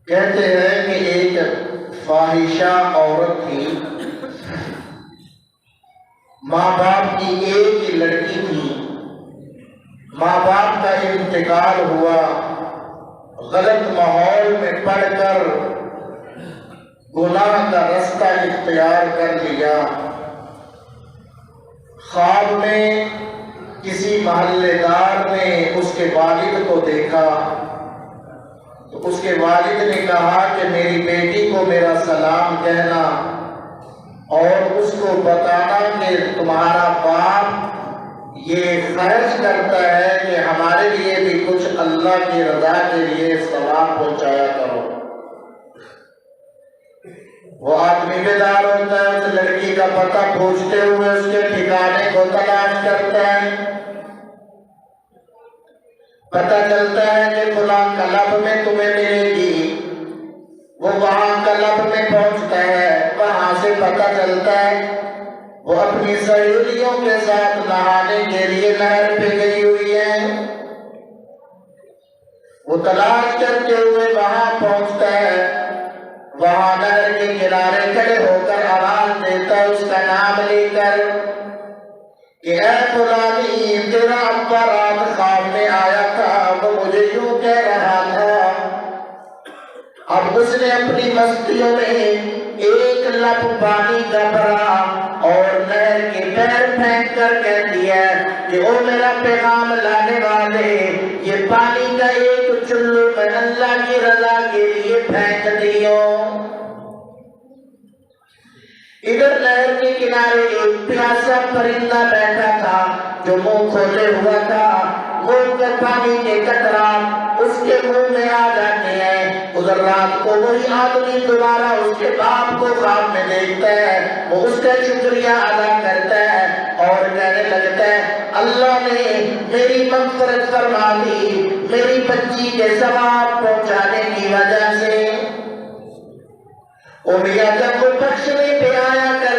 کہتے ہیں کہ ایک فاحشہ عورت تھی، ماں باپ کی ایک ہی لڑکی تھی، ماں باپ کا انتقال ہوا، غلط ماحول میں پڑ کر گناہ کا رستہ اختیار کر لیا۔ خواب میں کسی محلے دار نے اس کے والد کو دیکھا تو اس کے والد نے کہا کہ میری بیٹی کو میرا سلام کہنا اور اس کو بتانا کہ تمہارا باپ یہ فرض کرتا ہے کہ ہمارے لیے بھی کچھ اللہ کی رضا کے لیے ثواب پہنچایا کرو۔ وہ آدمی بیدار ہوتا ہے، اس لڑکی کا پتہ پوچھتے ہوئے اس کے ٹھکانے کو تلاش کرتا ہے۔ پتہ چلتا ہے کہ فلاں کلب میں تمہیں ملے گی۔ وہ وہاں کلب میں پہنچتا ہے، وہاں سے پتہ چلتا ہے وہ اپنی سہیلیوں کے ساتھ نہانے کے لیے نہر پہ گئی ہوئی ہے۔ وہ تلاش کرتے ہوئے وہاں پہنچتا ہے، وہاں نہر کے کنارے کھڑے ہو کر آواز دیتا ہے اس کا نام لے کر کہ اے فلانی، تیرا ابا رات خواب میں آیا تھا، وہ مجھے یوں کہہ رہا تھا۔ اب اس نے اپنی مستیوں میں ایک لب پانی کا بھرا اور نہر کے پیر پھینک کر کہہ دیا کہ او میرا پیغام لانے والے، یہ پانی کا ایک چلو میں اللہ کی رضا کے لیے پھینک دیو۔ ادھر نہر کے کنارے ایک پیاسا پرندہ بیٹھا تھا جو منہ کھولے ہوا تھا، منہ کے پانی کے قطرات اس کے منہ میں آ جاتے ہیں۔ ادھر رات کو وہی آدمی دوبارہ اس کے باپ کو خواب میں دیکھتا ہے، وہ اس کا شکریہ ادا کرتا ہے اور کہنے لگتا ہے اللہ نے میری مغفرت فرما دی میری بچی کے ثواب پہنچانے کی وجہ سے۔ اور میاں جب وہ بخشنے پہ آیا کر